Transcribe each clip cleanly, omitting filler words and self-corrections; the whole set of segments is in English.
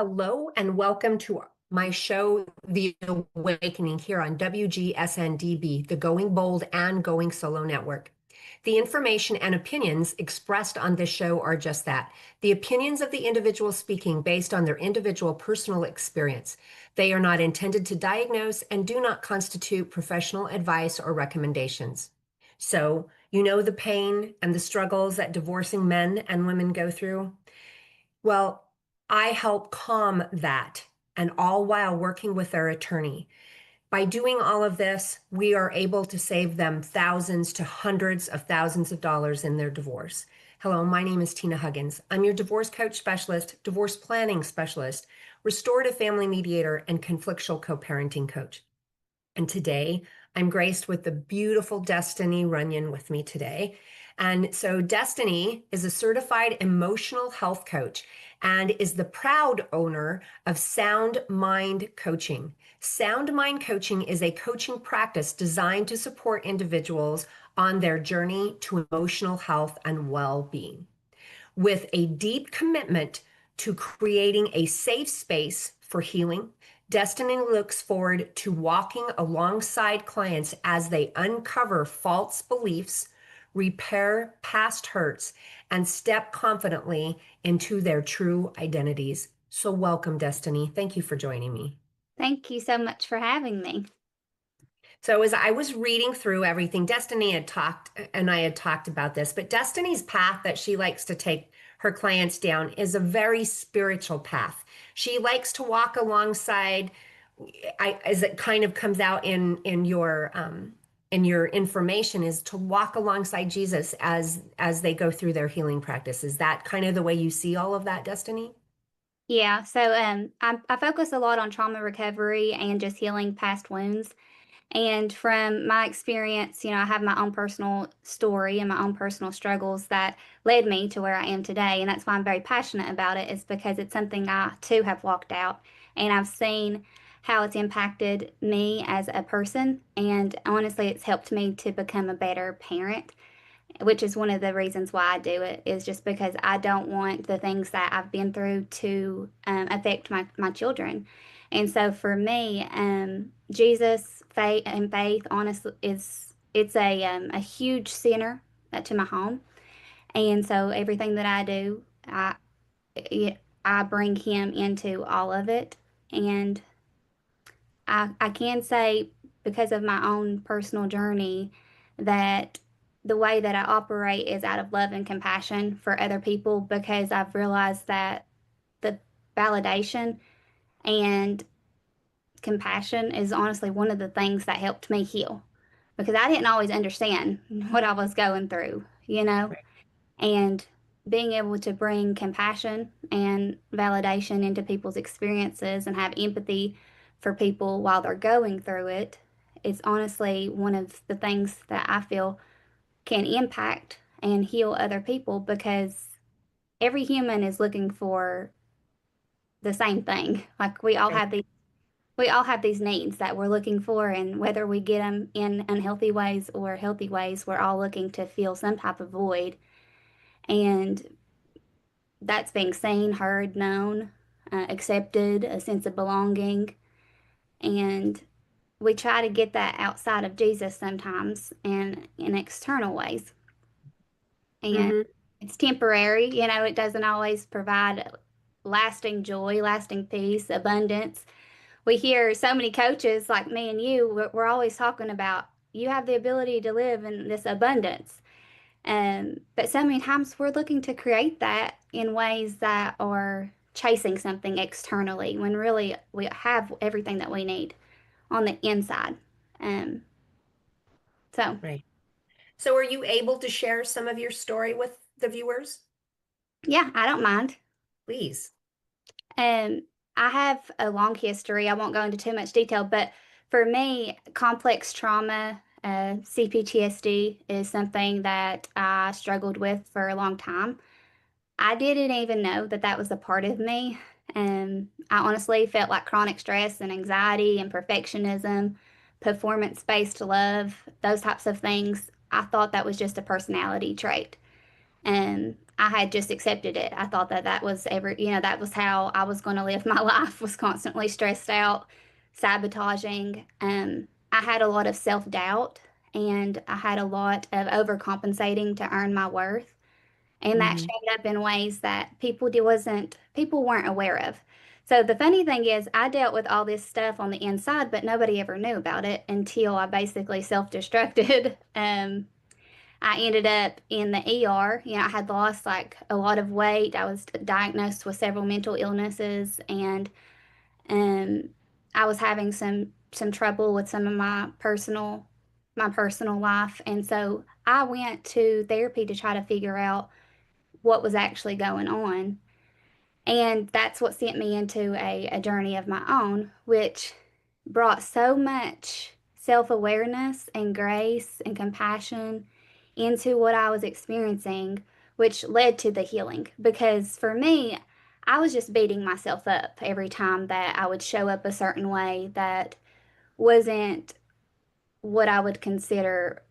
Hello and welcome to my show, The Awakening, here on WGSN-DB, the Going Bold and Going Solo Network. The information and opinions expressed on this show are just that, the opinions of the individual speaking based on their individual personal experience. They are not intended to diagnose and do not constitute professional advice or recommendations. So, you know the pain and the struggles that divorcing men and women go through? Well, I help calm that, and all while working with their attorney. By doing all of this, we are able to save them thousands to hundreds of thousands of dollars in their divorce. Hello, my name is Tina Huggins. I'm your divorce coach specialist, divorce planning specialist, restorative family mediator, and conflictual co-parenting coach. And today, I'm graced with the beautiful Destiny Runyon with me today. And so Destiny is a certified emotional health coach and is the proud owner of Sound Mind Coaching. Sound Mind Coaching is a coaching practice designed to support individuals on their journey to emotional health and well-being. With a deep commitment to creating a safe space for healing, Destiny looks forward to walking alongside clients as they uncover false beliefs, repair past hurts, and step confidently into their true identities. So welcome, Destiny. Thank you for joining me. Thank you so much for having me. So as I was reading through everything, Destiny had talked, and I had talked about this, but Destiny's path that she likes to take her clients down is a very spiritual path. She likes to walk alongside, as it kind of comes out in your information, is to walk alongside Jesus as they go through their healing practice. Is that kind of the way you see all of that, Destiny? Yeah, so I focus a lot on trauma recovery and just healing past wounds. And from my experience, I have my own personal story and my own personal struggles that led me to where I am today. And that's why I'm very passionate about it, is because it's something I too have walked out. And I've seen how it's impacted me as a person. And honestly, it's helped me to become a better parent, which is one of the reasons why I do it, is just because I don't want the things that I've been through to affect my children. And so for me, Jesus, faith, honestly, it's a huge center to my home. And so everything that I do, I bring him into all of it. And I can say, because of my own personal journey, that the way that I operate is out of love and compassion for other people, because I've realized that the validation and compassion is honestly one of the things that helped me heal, because I didn't always understand what I was going through, Right. and being able to bring compassion and validation into people's experiences and have empathy for people while they're going through it is honestly one of the things that I feel can impact and heal other people, because every human is looking for the same thing. Like Right. we all have these needs that we're looking for, and whether we get them in unhealthy ways or healthy ways, we're all looking to fill some type of void. And that's being seen, heard, known, accepted, a sense of belonging. And we try to get that outside of Jesus sometimes and in external ways. And Mm-hmm. it's temporary, it doesn't always provide lasting joy, lasting peace, abundance. We hear so many coaches like me and you, we're always talking about, you have the ability to live in this abundance. But so many times we're looking to create that in ways that are chasing something externally, when really we have everything that we need on the inside. Um, so Right. So are you able to share some of your story with the viewers? yeah, I don't mind. Please. Um, I have a long history. I won't go into too much detail, but for me, complex trauma, CPTSD, is something that I struggled with for a long time. I didn't even know that that was a part of me. I honestly felt like chronic stress and anxiety and perfectionism, performance-based love, those types of things. I thought that was just a personality trait. I had just accepted it. I thought that that was that was how I was going to live my life, was constantly stressed out, sabotaging. I had a lot of self-doubt and I had a lot of overcompensating to earn my worth. And that Hmm. showed up in ways that people weren't aware of. So the funny thing is I dealt with all this stuff on the inside, but nobody ever knew about it until I basically self-destructed. I ended up in the ER. I had lost like a lot of weight. I was diagnosed with several mental illnesses, and um, I was having some trouble with some of my personal life. And so I went to therapy to try to figure out what was actually going on. And that's what sent me into a journey of my own, which brought so much self-awareness and grace and compassion into what I was experiencing, which led to the healing. Because for me, I was just beating myself up every time that I would show up a certain way that wasn't what I would consider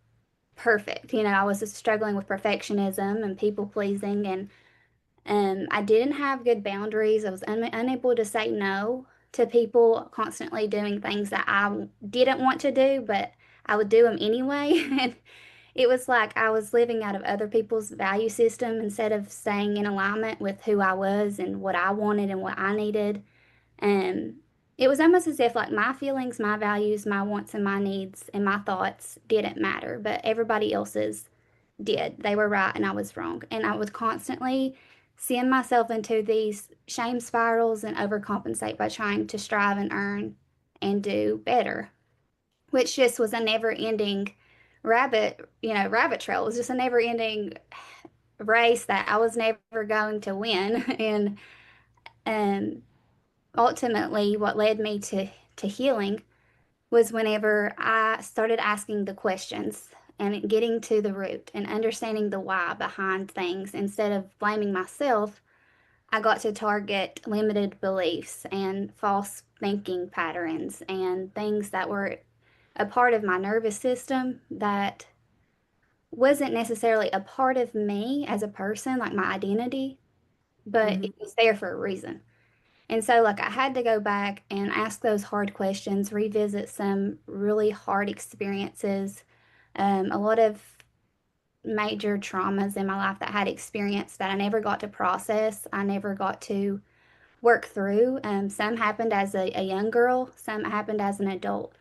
perfect. I was just struggling with perfectionism and people pleasing, and I didn't have good boundaries. I was unable to say no to people constantly doing things that I didn't want to do, but I would do them anyway. And it was like I was living out of other people's value system instead of staying in alignment with who I was and what I wanted and what I needed. And it was almost as if like my feelings, my values, my wants and my needs and my thoughts didn't matter, but everybody else's did. They were right and I was wrong. And I would constantly send myself into these shame spirals and overcompensate by trying to strive and earn and do better, which just was a never ending rabbit trail. It was just a never ending race that I was never going to win. And ultimately, what led me to healing was whenever I started asking the questions and getting to the root and understanding the why behind things instead of blaming myself. I got to target limited beliefs and false thinking patterns and things that were a part of my nervous system that wasn't necessarily a part of me as a person, like my identity, but Hmm. it was there for a reason. And so, like, I had to go back and ask those hard questions, revisit some really hard experiences, a lot of major traumas in my life that I had experienced that I never got to process. I never got to work through. Some happened as a young girl, some happened as an adult.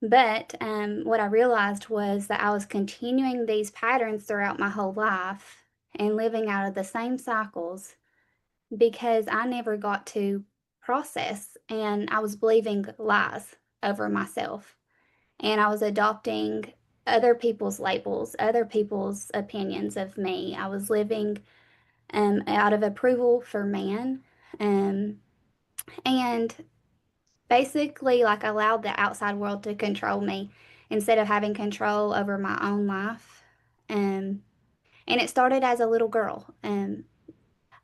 But what I realized was that I was continuing these patterns throughout my whole life and living out of the same cycles because I never got to process and I was believing lies over myself. And I was adopting other people's labels, other people's opinions of me. I was living out of approval for man. Um, and basically, like, allowed the outside world to control me instead of having control over my own life. Um, and it started as a little girl.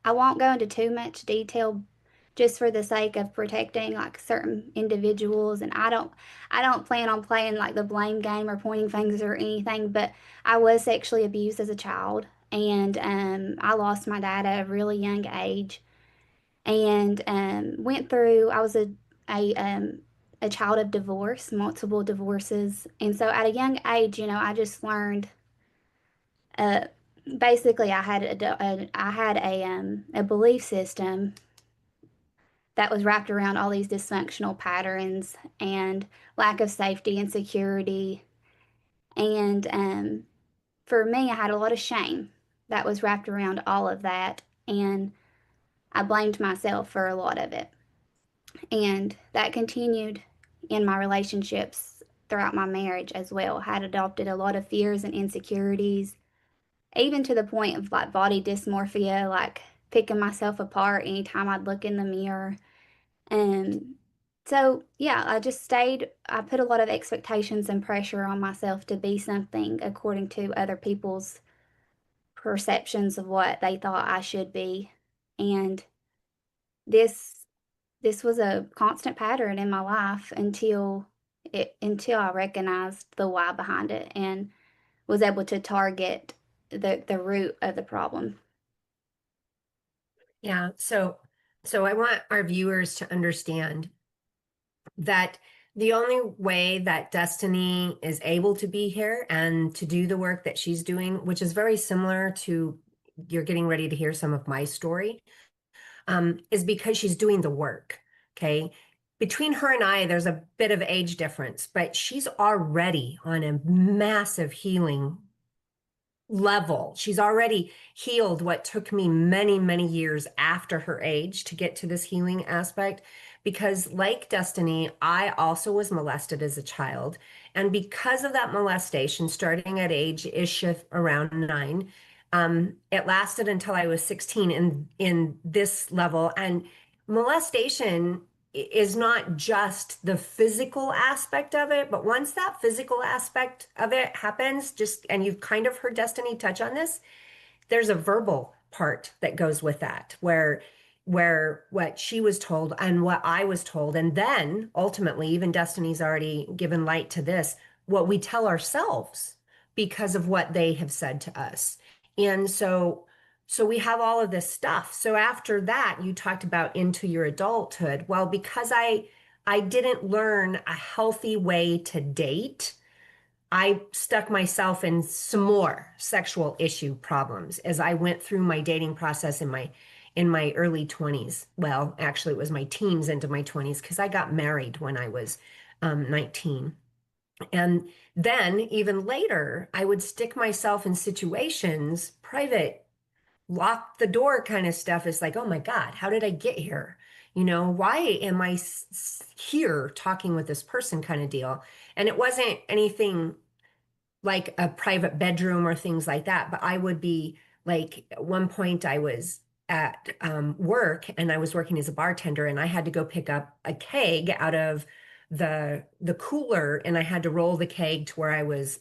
I won't go into too much detail just for the sake of protecting like certain individuals, and I don't plan on playing like the blame game or pointing fingers or anything, but I was sexually abused as a child, and I lost my dad at a really young age, and went through. I was a um a child of divorce, multiple divorces, and so at a young age, I just learned uh basically I had a belief system that was wrapped around all these dysfunctional patterns and lack of safety and security. And for me, I had a lot of shame that was wrapped around all of that. And I blamed myself for a lot of it. And that continued in my relationships throughout my marriage as well. I had adopted a lot of fears and insecurities, even to the point of like body dysmorphia, like picking myself apart anytime I'd look in the mirror. And so, yeah, I put a lot of expectations and pressure on myself to be something according to other people's perceptions of what they thought I should be. And this this was a constant pattern in my life until I recognized the why behind it and was able to target the root of the problem. Yeah. So I want our viewers to understand that the only way that Destiny is able to be here and to do the work that she's doing, which is very similar to you're getting ready to hear some of my story, is because she's doing the work. Okay. Between her and I, there's a bit of age difference, but she's already on a massive healing level. She's already healed what took me many, many years after her age to get to this healing aspect. Because, like Destiny, I also was molested as a child. And because of that molestation, starting at age ish of around 9, it lasted until I was 16 in this level. And molestation is not just the physical aspect of it, but once that physical aspect of it happens, just and you've kind of heard Destiny touch on this, there's a verbal part that goes with that, where what she was told and what I was told, and then ultimately, even Destiny's already given light to this, what we tell ourselves because of what they have said to us. And so we have all of this stuff. So after that, you talked about into your adulthood. Well, because I didn't learn a healthy way to date, I stuck myself in some more sexual issue problems as I went through my dating process in my early 20s. Well, actually, it was my teens into my 20s because I got married when I was 19. And then even later, I would stick myself in situations, private, lock the door kind of stuff. Is like, oh my God, how did I get here? Why am I here talking with this person kind of deal? And it wasn't anything like a private bedroom or things like that. But I would be like, at one point I was at work and I was working as a bartender and I had to go pick up a keg out of the cooler and I had to roll the keg to where I was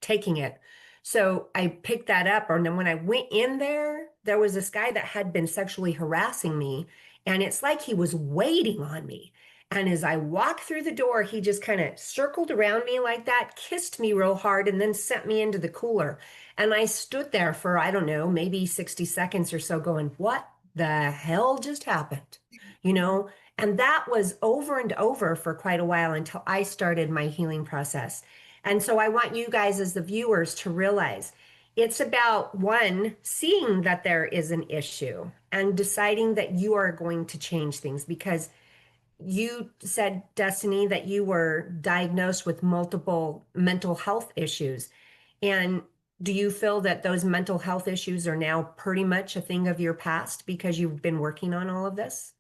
taking it. So I picked that up. And then when I went in there, there was this guy that had been sexually harassing me. And it's like he was waiting on me. And as I walked through the door, he just kind of circled around me like that, kissed me real hard, and then sent me into the cooler. And I stood there for, I don't know, maybe 60 seconds or so going, what the hell just happened? You know? And that was over and over for quite a while until I started my healing process. And so I want you guys as the viewers to realize it's about one, seeing that there is an issue and deciding that you are going to change things because you said, Destiny, that you were diagnosed with multiple mental health issues. And do you feel that those mental health issues are now pretty much a thing of your past because you've been working on all of this?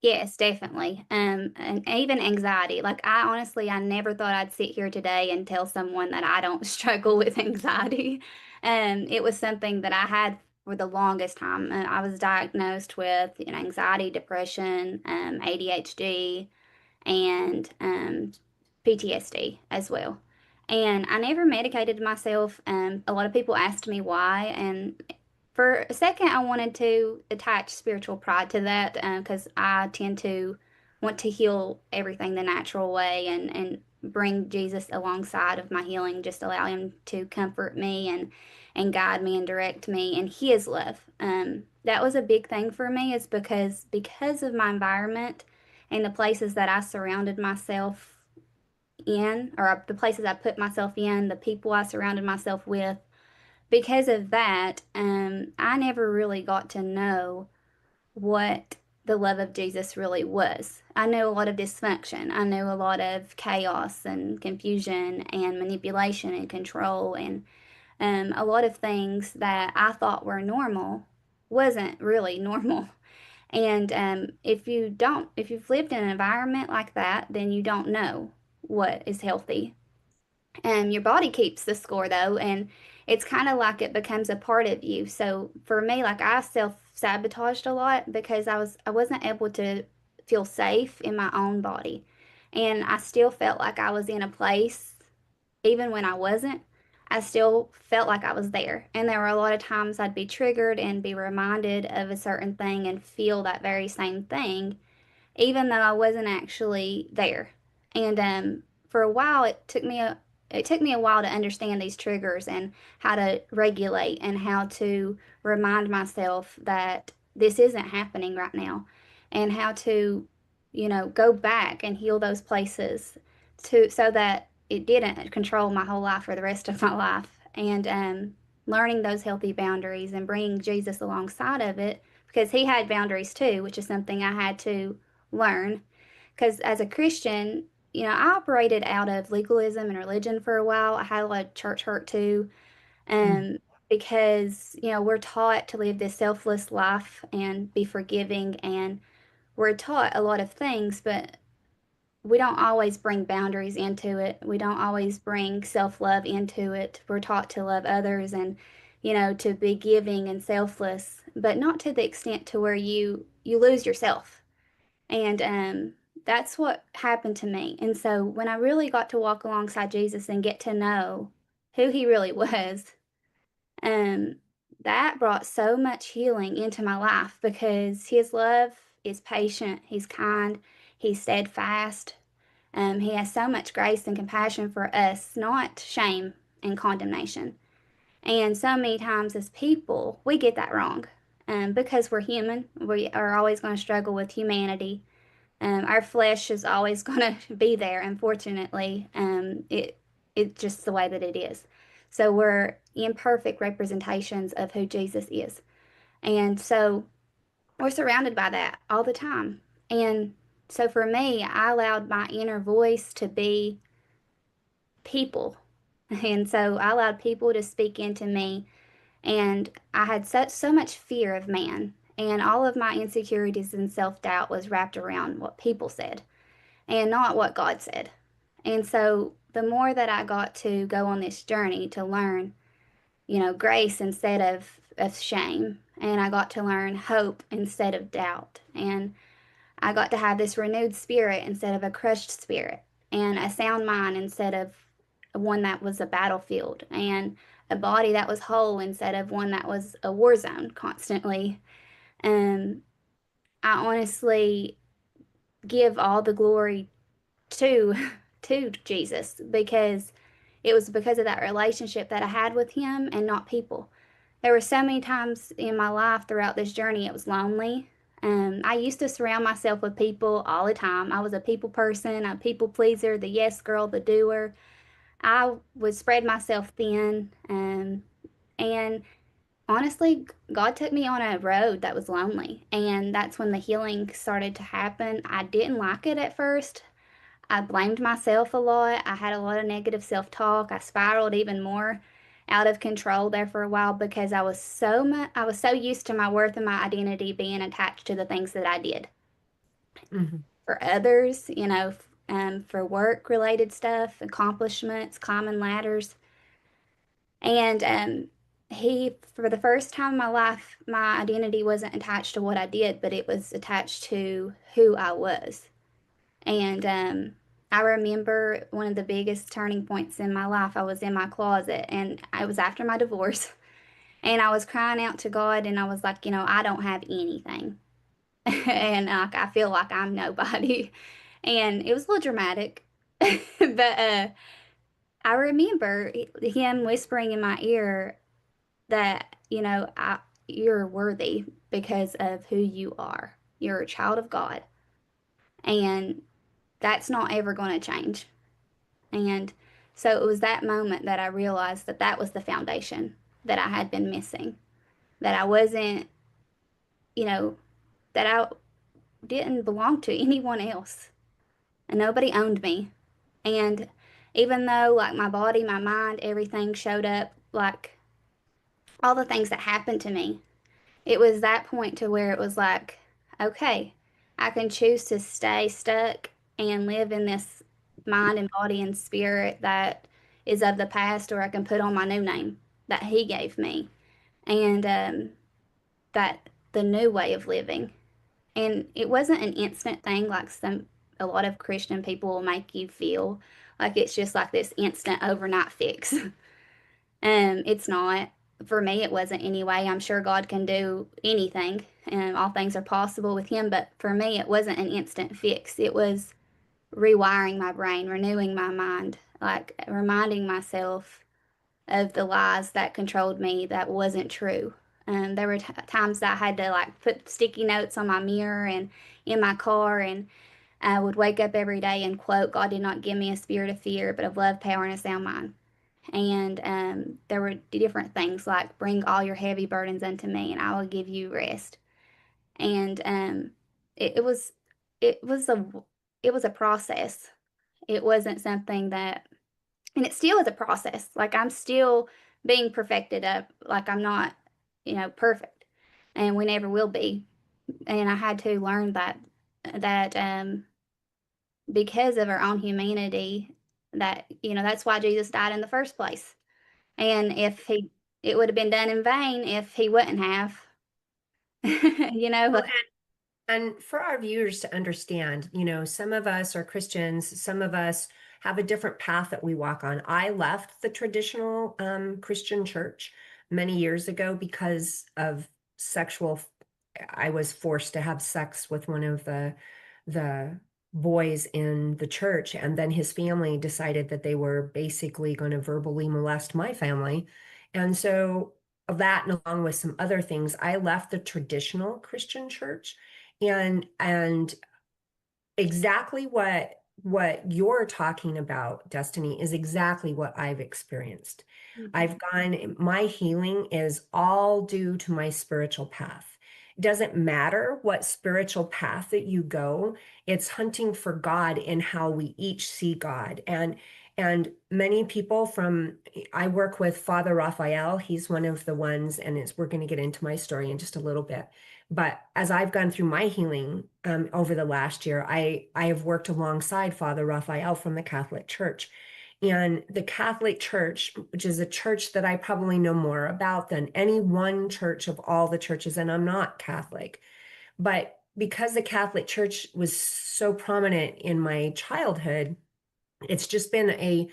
Yes, definitely. And even anxiety. Like I never thought I'd sit here today and tell someone that I don't struggle with anxiety. It was something that I had for the longest time. I was diagnosed with, anxiety, depression, ADHD, and PTSD as well. And I never medicated myself. A lot of people asked me why, and for a second, I wanted to attach spiritual pride to that because I tend to want to heal everything the natural way and bring Jesus alongside of my healing, just allow him to comfort me and guide me and direct me in his love. That was a big thing for me is because of my environment and the places that I surrounded myself in, or the places I put myself in, the people I surrounded myself with. Because of that, I never really got to know what the love of Jesus really was. I knew a lot of dysfunction. I knew a lot of chaos and confusion and manipulation and control and a lot of things that I thought were normal wasn't really normal. And if you've lived in an environment like that, then you don't know what is healthy. Your body keeps the score though, and it's kind of like it becomes a part of you. So for me, like I self-sabotaged a lot because I wasn't able to feel safe in my own body. And I still felt like I was in a place, even when I wasn't, I still felt like I was there. And there were a lot of times I'd be triggered and be reminded of a certain thing and feel that very same thing even though I wasn't actually there. And for a while, it took me a while to understand these triggers and how to regulate and how to remind myself that this isn't happening right now, and how to, go back and heal those places so that it didn't control my whole life for the rest of my life. And learning those healthy boundaries and bringing Jesus alongside of it, because he had boundaries too, which is something I had to learn. Because as a Christian, I operated out of legalism and religion for a while. I had a lot of church hurt too. Mm. Um, because, we're taught to live this selfless life and be forgiving, and we're taught a lot of things, but we don't always bring boundaries into it. We don't always bring self-love into it. We're taught to love others and, to be giving and selfless, but not to the extent to where you lose yourself. And that's what happened to me. And so when I really got to walk alongside Jesus and get to know who he really was, um, that brought so much healing into my life, because his love is patient, he's kind, he's steadfast. He has so much grace and compassion for us, not shame and condemnation. And so many times as people, we get that wrong. Because we're human, we are always going to struggle with humanity. Our flesh is always going to be there, unfortunately. It's just the way that it is. So we're imperfect representations of who Jesus is. And so we're surrounded by that all the time. And so for me, I allowed my inner voice to be people. And so I allowed people to speak into me. And I had so much fear of man. And all of my insecurities and self-doubt was wrapped around what people said and not what God said. And so the more that I got to go on this journey to learn, grace instead of shame, and I got to learn hope instead of doubt, and I got to have this renewed spirit instead of a crushed spirit, and a sound mind instead of one that was a battlefield, and a body that was whole instead of one that was a war zone constantly. Um, I honestly give all the glory to to Jesus, because it was because of that relationship that I had with him and not people. There were so many times in my life throughout this journey it was lonely. I used to surround myself with people all the time. I was a people person, a people pleaser, the yes girl, the doer. I would spread myself thin. And honestly, God took me on a road that was lonely. And that's when the healing started to happen. I didn't like it at first. I blamed myself a lot. I had a lot of negative self-talk. I spiraled even more out of control there for a while, because I was so used to my worth and my identity being attached to the things that I did Mhm. for others, for work related stuff, accomplishments, climbing ladders. And for the first time in my life, my identity wasn't attached to what I did, but it was attached to who I was. And I remember one of the biggest turning points in my life. I was in my closet, and it was after my divorce. And I was crying out to God, and I was like, I don't have anything. And like, I feel like I'm nobody. And it was a little dramatic. But I remember him whispering in my ear that, you're worthy because of who you are. You're a child of God. And that's not ever going to change. And so it was that moment that I realized that that was the foundation that I had been missing, that I wasn't, you know, that I didn't belong to anyone else, and nobody owned me. And even though, like, my body, my mind, everything showed up, like, all the things that happened to me, it was that point to where it was like, okay, I can choose to stay stuck and live in this mind and body and spirit that is of the past, or I can put on my new name that he gave me, and that the new way of living. And it wasn't an instant thing like a lot of Christian people will make you feel like it's just like this instant overnight fix. It's not. For me, it wasn't anyway. I'm sure God can do anything, and all things are possible with Him. But for me, it wasn't an instant fix. It was rewiring my brain, renewing my mind, like reminding myself of the lies that controlled me that wasn't true. There were times that I had to like put sticky notes on my mirror and in my car, and I would wake up every day and quote, "God did not give me a spirit of fear, but of love, power, and a sound mind." And there were different things like, "Bring all your heavy burdens unto me, and I will give you rest." And it, it was it was a it was a process. It wasn't something that, and it still is a process. Like I'm still being perfected up. Like I'm not, perfect, and we never will be. And I had to learn that because of our own humanity, that that's why Jesus died in the first place. And if he, it would have been done in vain if he wouldn't have. Well, and for our viewers to understand, some of us are Christians, some of us have a different path that we walk on. I left the traditional Christian church many years ago because of sexual. I was forced to have sex with one of the boys in the church, and then his family decided that they were basically going to verbally molest my family, and so that, and along with some other things, I left the traditional Christian church and exactly what you're talking about, Destiny, is exactly what I've experienced. Mhm. My healing is all due to my spiritual path. It doesn't matter what spiritual path that you go, it's hunting for God in how we each see God. And many people I work with Father Raphael. He's one of the ones, and we're going to get into my story in just a little bit. But as I've gone through my healing over the last year, I have worked alongside Father Raphael from the Catholic Church. And the Catholic Church, which is a church that I probably know more about than any one church of all the churches, and I'm not Catholic, but because the Catholic Church was so prominent in my childhood, it's just been a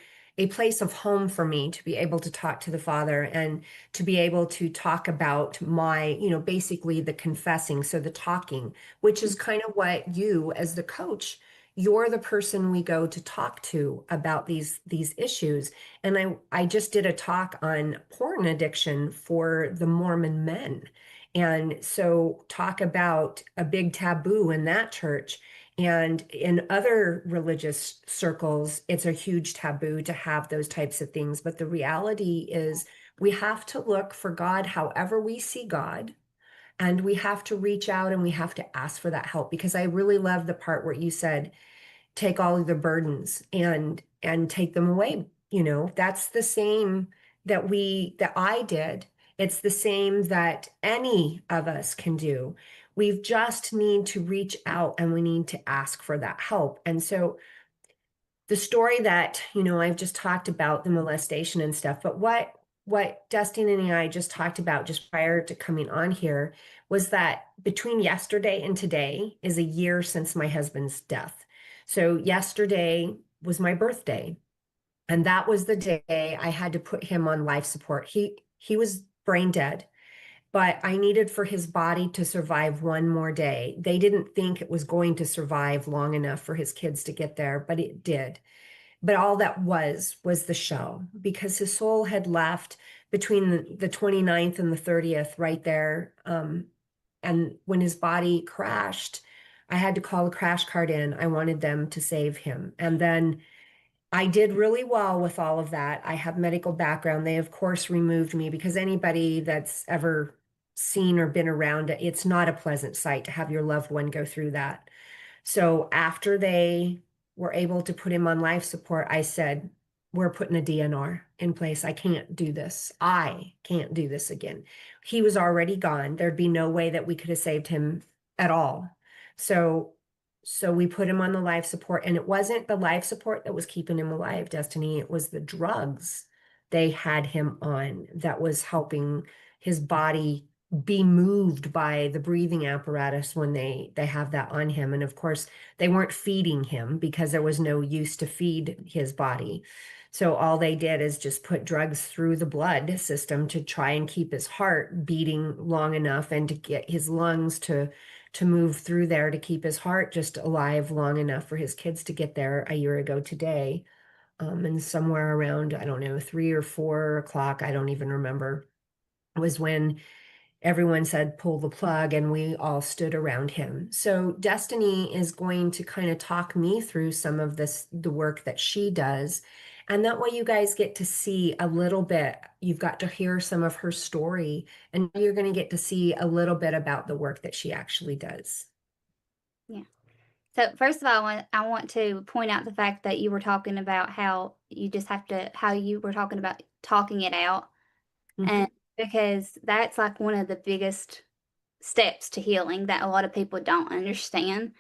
place of home for me to be able to talk to the Father and to be able to talk about my, basically the confessing, so the talking, which is kind of what you, as the coach, you're the person we go to talk to about these issues. And I just did a talk on porn addiction for the Mormon men, and so talk about a big taboo in that church. And in other religious circles, it's a huge taboo to have those types of things. But the reality is, we have to look for God however we see God. And we have to reach out and we have to ask for that help. Because I really love the part where you said, take all of the burdens and take them away. That's the same that I did. It's the same that any of us can do. We just need to reach out and we need to ask for that help. And so the story that, I've just talked about the molestation and stuff, but what Dustin and I just talked about just prior to coming on here was that between yesterday and today is a year since my husband's death. So yesterday was my birthday, and that was the day I had to put him on life support. He was brain dead, but I needed for his body to survive one more day. They didn't think it was going to survive long enough for his kids to get there, but it did. But all that was the show, because his soul had left between the 29th and the 30th, right there. And when his body crashed, I had to call a crash cart in. I wanted them to save him. And then I did really well with all of that. I have medical background. They, of course, removed me, because anybody that's ever seen or been around it, it's not a pleasant sight to have your loved one go through that. So after they were able to put him on life support, I said, we're putting a DNR in place. I can't do this. I can't do this again. He was already gone. There'd be no way that we could have saved him at all. So we put him on the life support, and it wasn't the life support that was keeping him alive, Destiny. It was the drugs they had him on that was helping his body be moved by the breathing apparatus when they have that on him. And of course, they weren't feeding him because there was no use to feed his body. So all they did is just put drugs through the blood system to try and keep his heart beating long enough and to get his lungs to move through there, to keep his heart just alive long enough for his kids to get there a year ago today. And somewhere around, I don't know, 3 or 4 o'clock, I don't even remember, was when everyone said pull the plug, and we all stood around him. So Destiny is going to kind of talk me through some of the work that she does. And that way you guys get to see a little bit. You've got to hear some of her story, and you're going to get to see a little bit about the work that she actually does. Yeah. So first of all, I want to point out the fact that you were talking about how you just have to, how you were talking about talking it out. Mhm. And because that's like one of the biggest steps to healing that a lot of people don't understand.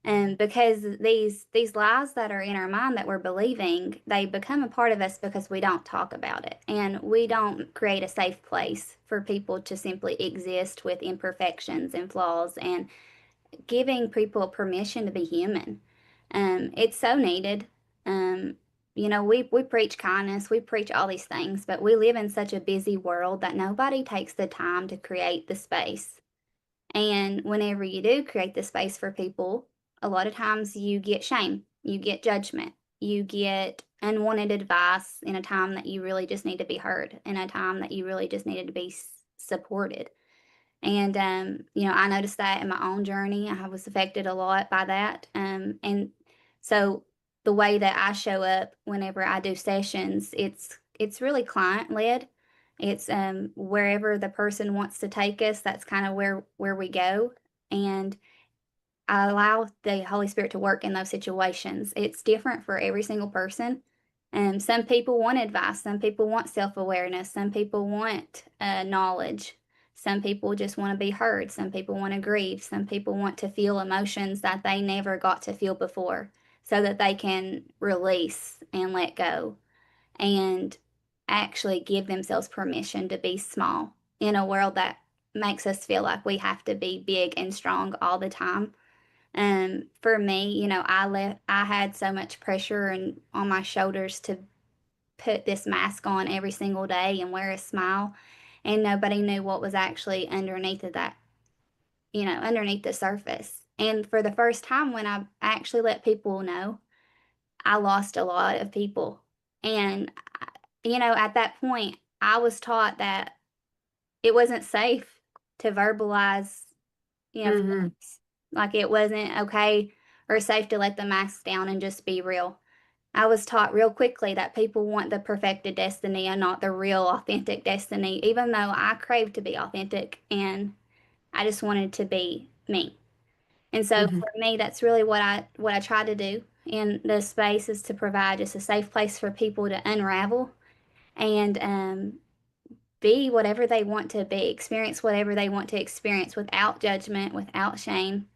And because these lies that are in our mind that we're believing, they become a part of us because we don't talk about it. And we don't create a safe place for people to simply exist with imperfections and flaws, and giving people permission to be human. It's so needed. Um, we preach kindness, we preach all these things, but we live in such a busy world that nobody takes the time to create the space. And whenever you do create the space for people, a lot of times you get shame, you get judgment, you get unwanted advice in a time that you really just need to be heard, in a time that you really just needed to be supported. And, I noticed that in my own journey. I was affected a lot by that. And so the way that I show up whenever I do sessions, it's really client led. It's wherever the person wants to take us, that's kind of where we go. And I allow the Holy Spirit to work in those situations. It's different for every single person. Some people want advice, some people want self awareness, some people want knowledge, some people just want to be heard, some people want to grieve, some people want to feel emotions that they never got to feel before so that they can release and let go and actually give themselves permission to be small in a world that makes us feel like we have to be big and strong all the time. For me, I had so much pressure and on my shoulders to put this mask on every single day and wear a smile, and nobody knew what was actually underneath of that, underneath the surface. And for the first time, when I actually let people know, I lost a lot of people. And, at that point, I was taught that it wasn't safe to verbalize, Mhm. feelings. Like it wasn't okay or safe to let the mask down and just be real. I was taught real quickly that people want the perfected destiny and not the real authentic destiny, even though I craved to be authentic and I just wanted to be me. And so Mhm. for me, that's really what I try to do in this space, is to provide just a safe place for people to unravel and be whatever they want to be, experience whatever they want to experience without judgment, without shame.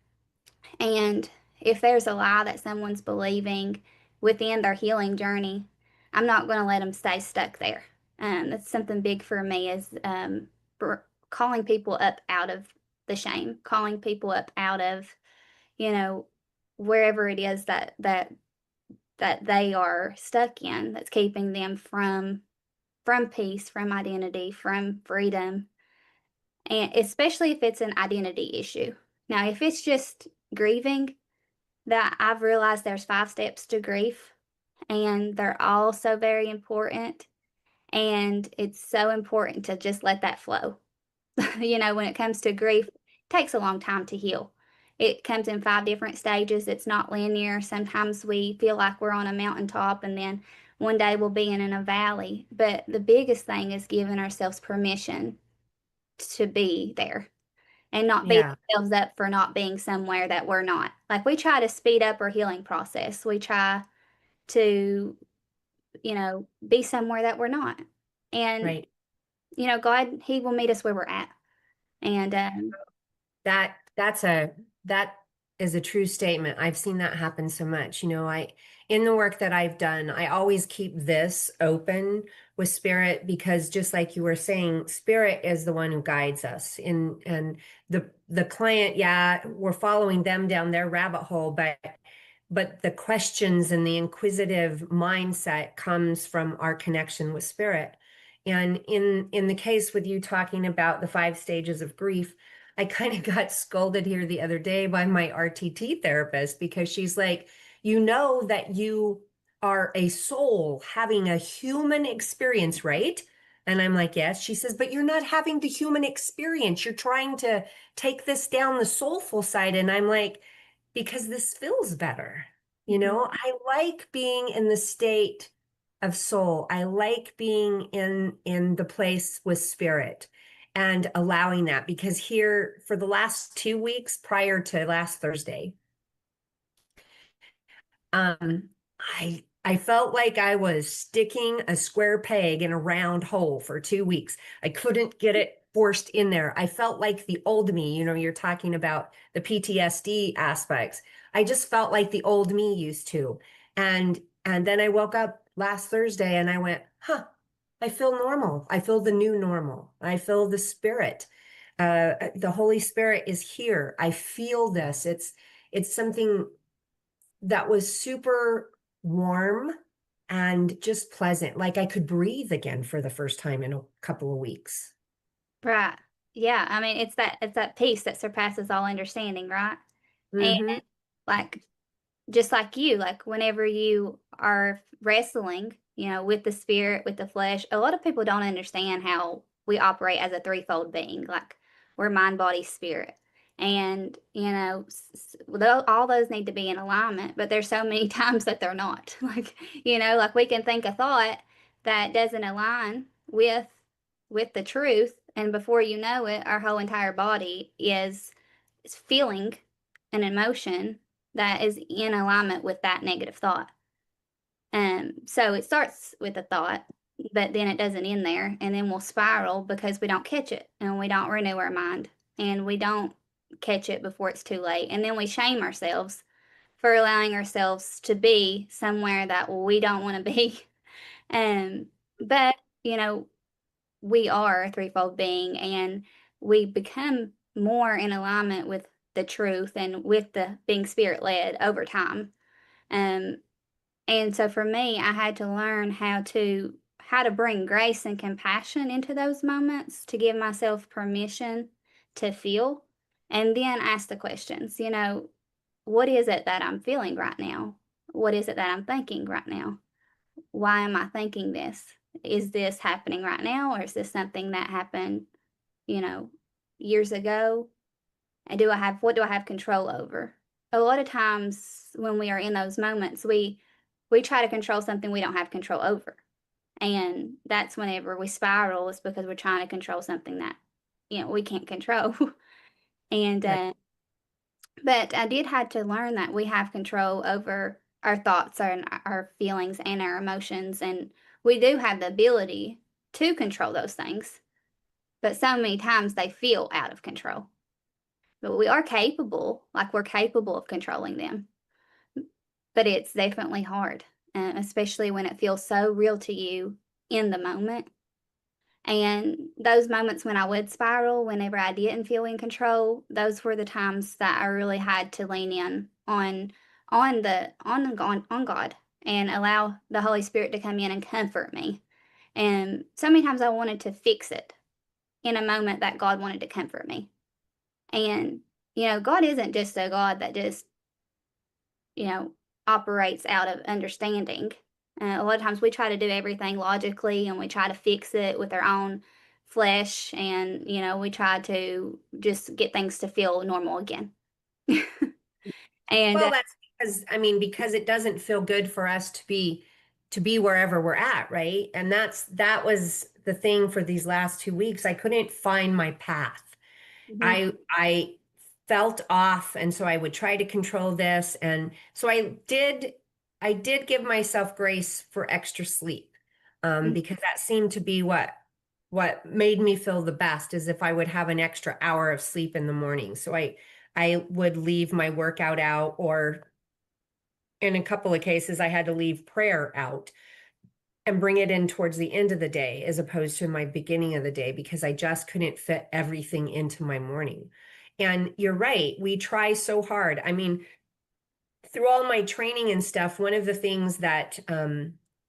And if there's a lie that someone's believing within their healing journey, I'm not going to let them stay stuck there. That's something big for me, is calling people up out of the shame, calling people up out of, you know, wherever it is that they are stuck in, that's keeping them from peace, from identity, from freedom, and especially if it's an identity issue. Now, if it's just grieving, that I've realized there's 5 steps to grief, and they're all so very important. And it's so important to just let that flow. When it comes to grief, it takes a long time to heal. It comes in 5 different stages. It's not linear. Sometimes we feel like we're on a mountaintop, and then one day we'll be in a valley. But the biggest thing is giving ourselves permission to be there and not beat Yeah. ourselves up for not being somewhere that we're not. Like, we try to speed up our healing process. We try to, be somewhere that we're not. And, Right. God, He will meet us where we're at. And That is a true statement. I've seen that happen so much. In the work that I've done, I always keep this open with spirit, because just like you were saying, spirit is the one who guides us. And the client, yeah, we're following them down their rabbit hole, but the questions and the inquisitive mindset comes from our connection with spirit. And in the case with you talking about the 5 stages of grief, I kind of got scolded here the other day by my RTT therapist, because she's like, that you are a soul having a human experience, right? And I'm like, yes. She says, but you're not having the human experience. You're trying to take this down the soulful side. And I'm like, because this feels better. You Mhm. know, I like being in the state of soul. I like being in the place with spirit and allowing that, because here for the last 2 weeks prior to last Thursday, um, I felt like I was sticking a square peg in a round hole for 2 weeks. I couldn't get it forced in there. I felt like the old me, you know, you're talking about the PTSD aspects. I just felt like the old me used to. And then I woke up last Thursday and I went, huh, I feel normal. I feel the new normal. I feel the spirit. The Holy Spirit is here. I feel this. It's something that was super warm and just pleasant. Like I could breathe again for the first time in a couple of weeks. Right. Yeah. I mean, it's that peace that surpasses all understanding, right? And Mm-hmm. like just like you, like whenever you are wrestling, with the spirit, with the flesh, a lot of people don't understand how we operate as a threefold being. Like we're mind, body, spirit. And, all those need to be in alignment, but there's so many times that they're not. Like we can think a thought that doesn't align with the truth, and before you know it, our whole entire body is feeling an emotion that is in alignment with that negative thought. So it starts with a thought, but then it doesn't end there, and then we'll spiral because we don't catch it and we don't renew our mind and we don't catch it before it's too late. And then we shame ourselves for allowing ourselves to be somewhere that we don't want to be. Um, but you know, we are a threefold being, and we become more in alignment with the truth and with the being spirit led over time. Um, and so for me, I had to learn how to bring grace and compassion into those moments, to give myself permission to feel, and then ask the questions, what is it that I'm feeling right now? What is it that I'm thinking right now? Why am I thinking this? Is this happening right now, or is this something that happened, you know, years ago? And what do I have control over? A lot of times when we are in those moments, we try to control something we don't have control over. And that's whenever we spiral, is because we're trying to control something that, we can't control. And Right. but I did have to learn that we have control over our thoughts, our feelings, and our emotions, and we do have the ability to control those things. But so many times they feel out of control. But we are capable, like we're capable of controlling them. But it's definitely hard, especially when it feels so real to you in the moment. And those moments when I would spiral, whenever I didn't feel in control, those were the times that I really had to lean in on God, and allow the Holy Spirit to come in and comfort me. And so many times I wanted to fix it in a moment that God wanted to comfort me. And God isn't just a God that just you know operates out of understanding. A lot of times we try to do everything logically, and we try to fix it with our own flesh, and we try to just get things to feel normal again. And Well, that's because, I mean, because it doesn't feel good for us to be wherever we're at, right? And that was the thing for these last 2 weeks. I couldn't find my path. Mhm. I felt off, and so I would try to control this. And so I did give myself grace for extra sleep, because that seemed to be what made me feel the best, is if I would have an extra hour of sleep in the morning. So I would leave my workout out, or in a couple of cases, I had to leave prayer out and bring it in towards the end of the day as opposed to my beginning of the day, because I just couldn't fit everything into my morning. And you're right, we try so hard. I mean, through all my training and stuff, one of the things that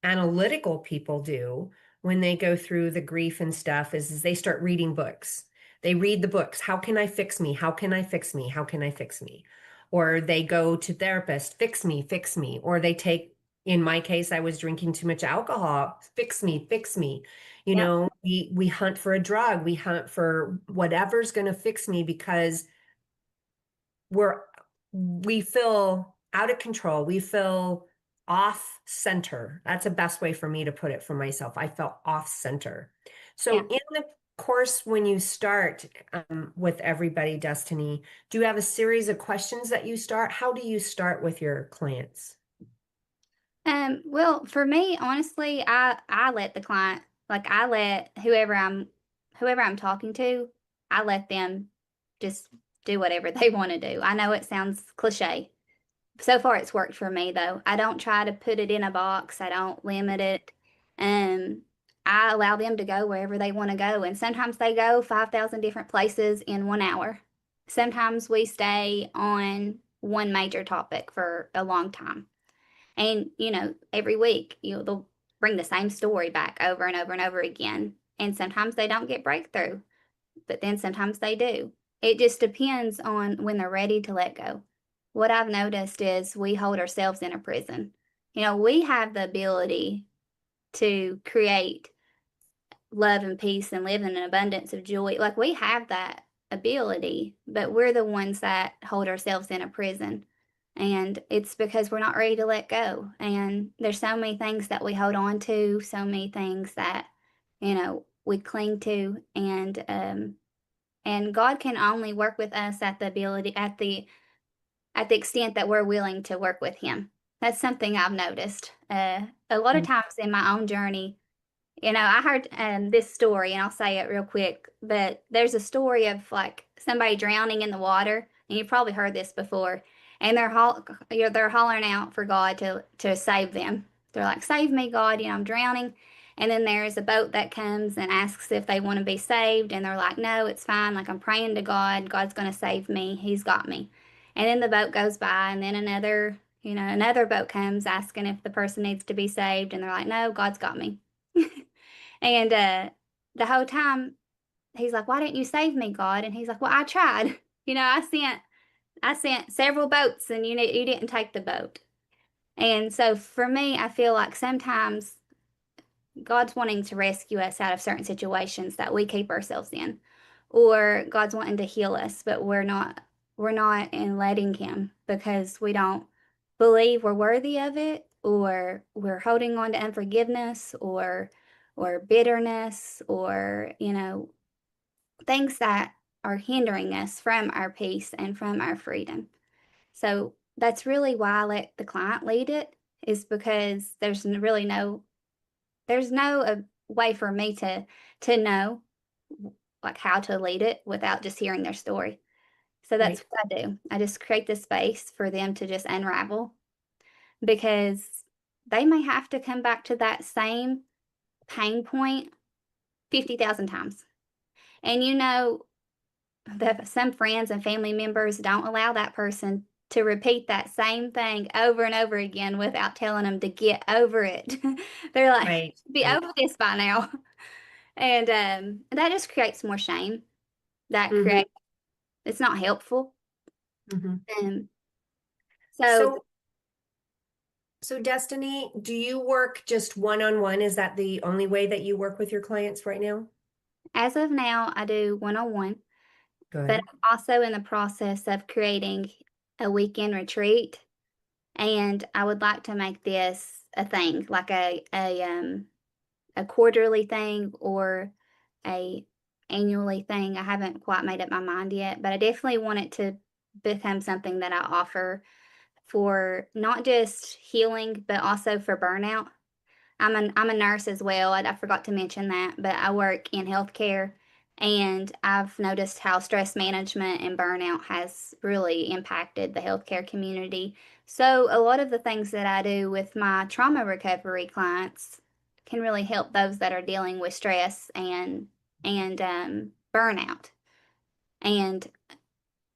analytical people do when they go through the grief and stuff is they start reading books. They read the books. How can I fix me? How can I fix me? How can I fix me? Or they go to therapist, fix me, fix me. Or they take in my case, I was drinking too much alcohol. Fix me, fix me. You Yep. know, we hunt for a drug, we hunt for whatever's going to fix me because we're we feel out of control. We feel off center. That's the best way for me to put it for myself. I felt off center. So Yeah. in the course, when you start with everybody, Destiny, do you have a series of questions that you start? How do you start with your clients? Well, for me, honestly, I let the client, like I let whoever I'm talking to, I let them just do whatever they want to do. I know it sounds cliche. So far it's worked for me though. I don't try to put it in a box. I don't limit it. Um, I allow them to go wherever they want to go. And sometimes they go 5,000 different places in 1 hour. Sometimes we stay on one major topic for a long time. And, every week, they'll bring the same story back over and over and over again. And sometimes they don't get breakthrough, but then sometimes they do. It just depends on when they're ready to let go. What I've noticed is we hold ourselves in a prison. We have the ability to create love and peace and live in an abundance of joy. Like we have that ability, but we're the ones that hold ourselves in a prison. And it's because we're not ready to let go. And there's so many things that we hold on to, so many things that, we cling to. And God can only work with us at the ability, at the extent that we're willing to work with Him. That's something I've noticed. A lot of times in my own journey, I heard this story, and I'll say it real quick, but there's a story of like somebody drowning in the water, and you've probably heard this before, and they're hollering out for God to save them. They're like, "Save me, God! I'm drowning." And then there's a boat that comes and asks if they want to be saved, and they're like, "No, it's fine. Like I'm praying to God. God's going to save me. He's got me." And then the boat goes by, and then another boat comes asking if the person needs to be saved, and they're like, "No, God's got me." And the whole time he's like, "Why didn't you save me, God?" And he's like, "Well, I tried. I sent several boats, and you didn't take the boat." And so for me, I feel like sometimes God's wanting to rescue us out of certain situations that we keep ourselves in, or God's wanting to heal us, but we're not in letting Him because we don't believe we're worthy of it, or we're holding on to unforgiveness or bitterness, or things that are hindering us from our peace and from our freedom. So that's really why I let the client lead it, is because there's no way for me to know like how to lead it without just hearing their story. So that's Right. what I do. I just create the space for them to just unravel, because they may have to come back to that same pain point 50,000 times. And that some friends and family members don't allow that person to repeat that same thing over and over again without telling them to get over it. They're like, Right. be Right. over this by now. And that just creates more shame. That Hmm. creates, it's not helpful. Hmm. Um, so So, so Destiny, do you work just one-on-one? Is that the only way that you work with your clients right now? as of now, I do one-on-one, but Good. I'm also in the process of creating a weekend retreat. And I would like to make this a thing, like a quarterly thing or a annually thing. I haven't quite made up my mind yet, but I definitely want it to become something that I offer for not just healing, but also for burnout. I'm a nurse as well. I forgot to mention that, but I work in healthcare, and I've noticed how stress management and burnout has really impacted the healthcare community. So a lot of the things that I do with my trauma recovery clients can really help those that are dealing with stress and burnout. And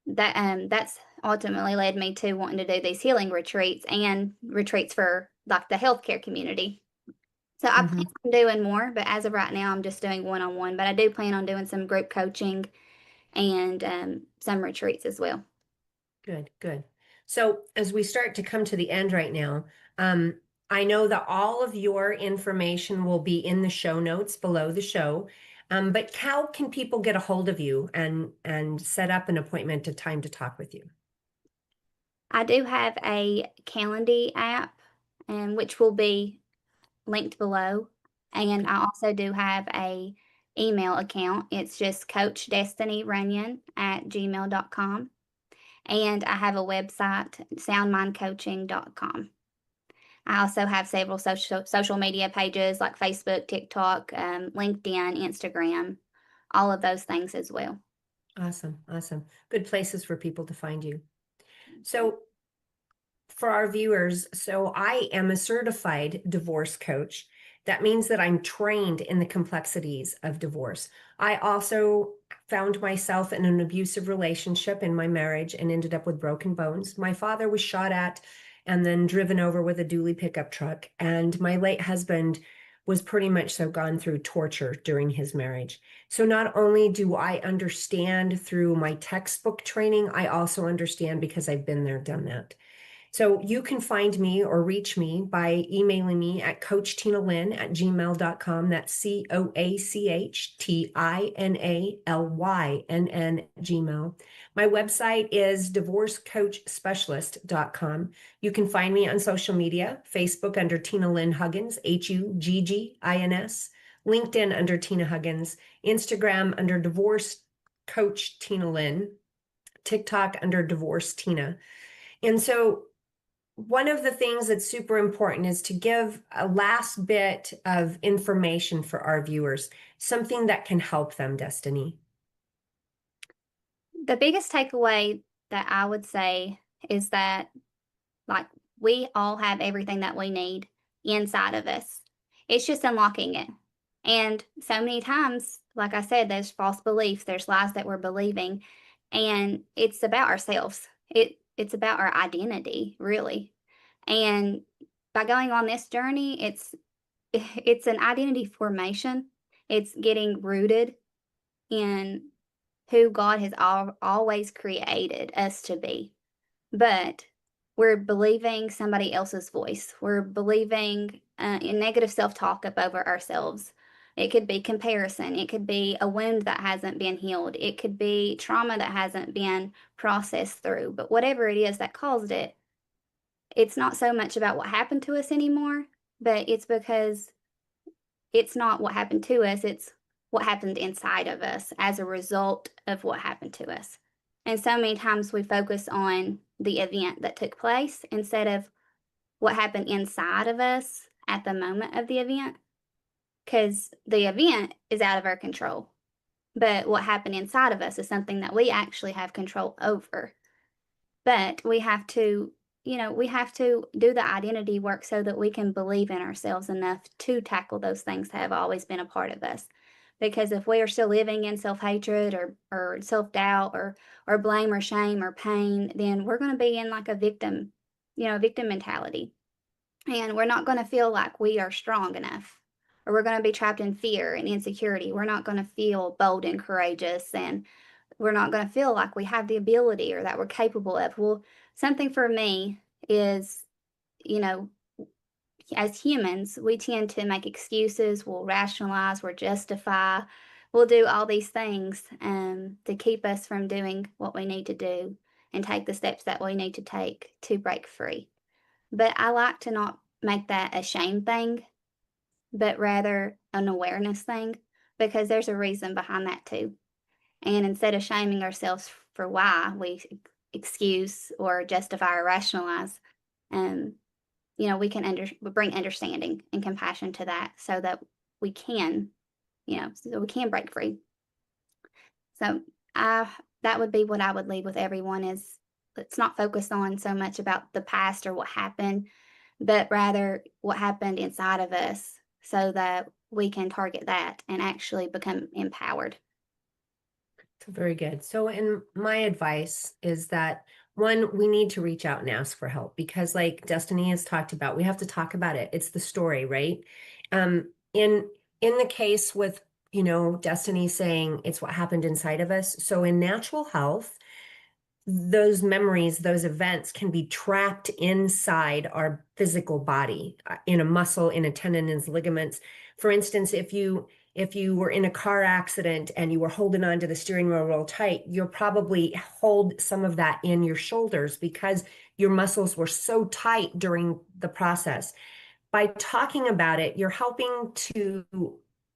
that's ultimately led me to wanting to do these healing retreats and retreats for like the healthcare community. So I plan Hmm. on doing more, but as of right now, I'm just doing one-on-one. But I do plan on doing some group coaching and some retreats as well. Good, good. So as we start to come to the end right now, um, I know that all of your information will be in the show notes below the show. But how can people get a hold of you and set up an appointment, a time to talk with you? I do have a Calendly app, which will be linked below. And I also do have a email account. It's just coachdestinyrunyon@gmail.com. And I have a website, soundmindcoaching.com. I also have several social media pages like Facebook, TikTok, LinkedIn, Instagram, all of those things as well. Awesome. Awesome. Good places for people to find you. So for our viewers, so I am a certified divorce coach. That means that I'm trained in the complexities of divorce. I also found myself in an abusive relationship in my marriage and ended up with broken bones. My father was shot at and then driven over with a dually pickup truck. And my late husband was pretty much so gone through torture during his marriage. So not only do I understand through my textbook training, I also understand because I've been there, done that. So you can find me or reach me by emailing me at coachtinalyn@gmail.com. That's CoachTinaLynn@gmail. My website is divorcecoachspecialist.com. You can find me on social media, Facebook under Tina Lynn Huggins, Huggins, LinkedIn under Tina Huggins, Instagram under Divorce Coach Tina Lynn, TikTok under Divorce Tina. And so one of the things that's super important is to give a last bit of information for our viewers, something that can help them, Destiny. The biggest takeaway that I would say is that, like, we all have everything that we need inside of us. It's just unlocking it. And so many times, like I said, there's false beliefs, there's lies that we're believing, and it's about ourselves. It's about our identity, really. And by going on this journey, it's an identity formation. It's getting rooted in who God has always created us to be. But we're believing somebody else's voice. We're believing in negative self-talk up over ourselves. It could be comparison. It could be a wound that hasn't been healed. It could be trauma that hasn't been processed through. But whatever it is that caused it, it's not so much about what happened to us anymore, but it's because it's not what happened to us, it's what happened inside of us as a result of what happened to us. And so many times we focus on the event that took place instead of what happened inside of us at the moment of the event, because the event is out of our control. But what happened inside of us is something that we actually have control over. But we have to, we have to do the identity work so that we can believe in ourselves enough to tackle those things that have always been a part of us. Because if we are still living in self-hatred or self-doubt or blame or shame or pain, then we're going to be in like a victim, victim mentality. And we're not going to feel like we are strong enough, or we're going to be trapped in fear and insecurity. We're not going to feel bold and courageous, and we're not going to feel like we have the ability or that we're capable of. Well, something for me is, as humans, we tend to make excuses, we'll rationalize, we'll justify, we'll do all these things to keep us from doing what we need to do and take the steps that we need to take to break free. But I like to not make that a shame thing, but rather an awareness thing, because there's a reason behind that too. And instead of shaming ourselves for why we excuse or justify or rationalize, we can bring understanding and compassion to that so that we can, break free. So that would be what I would leave with everyone is, let's not focus on so much about the past or what happened, but rather what happened inside of us so that we can target that and actually become empowered. Very good. So, and my advice is that one, we need to reach out and ask for help because, like Destiny has talked about, we have to talk about it. It's the story, right? In the case with Destiny saying it's what happened inside of us. So, in natural health, those memories, those events can be trapped inside our physical body, in a muscle, in a tendon, in ligaments. For instance, if you were in a car accident and you were holding on to the steering wheel real tight, you'll probably hold some of that in your shoulders because your muscles were so tight during the process. By talking about it, you're helping to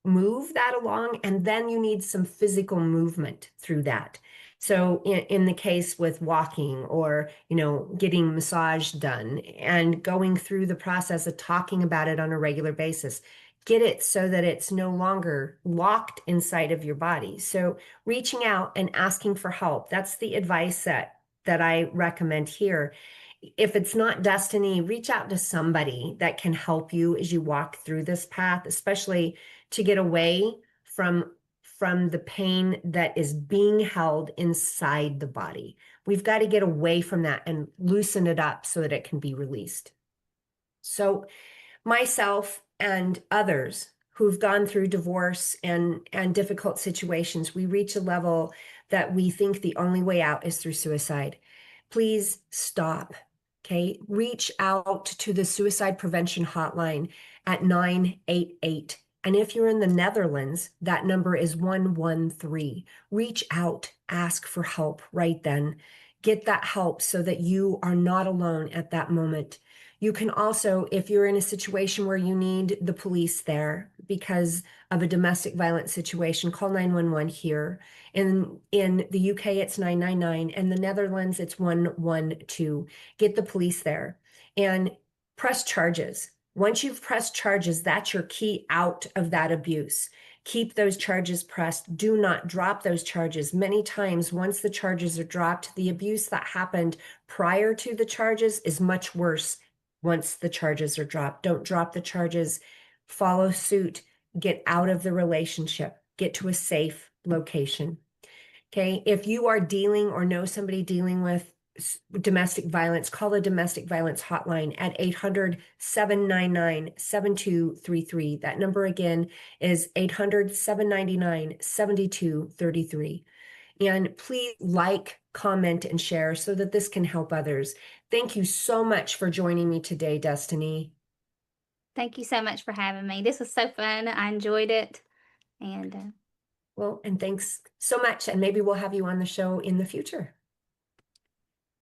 move that along, and then you need some physical movement through that. So in the case with walking or, getting massage done and going through the process of talking about it on a regular basis, get it so that it's no longer locked inside of your body. So reaching out and asking for help, that's the advice that I recommend here. If it's not Destiny, reach out to somebody that can help you as you walk through this path, especially to get away from the pain that is being held inside the body. We've got to get away from that and loosen it up so that it can be released. So myself and others who've gone through divorce and difficult situations, we reach a level that we think the only way out is through suicide. Please stop. Okay, reach out to the suicide prevention hotline at 988. And if you're in the Netherlands, that number is 113. Reach out, ask for help right then. Get that help so that you are not alone at that moment. You can also, if you're in a situation where you need the police there because of a domestic violence situation, call 911 here. In the UK, it's 999. In the Netherlands, it's 112. Get the police there and press charges. Once you've pressed charges, that's your key out of that abuse. Keep those charges pressed. Do not drop those charges. Many times, once the charges are dropped, the abuse that happened prior to the charges is much worse once the charges are dropped. Don't drop the charges. Follow suit. Get out of the relationship. Get to a safe location. Okay. If you are dealing or know somebody dealing with domestic violence, call the domestic violence hotline at 800-799-7233. That number again is 800-799-7233. And please like, comment, and share so that this can help others. Thank you so much for joining me today, Destiny. Thank you so much for having me. This was so fun. I enjoyed it. And Well, and thanks so much. And maybe we'll have you on the show in the future.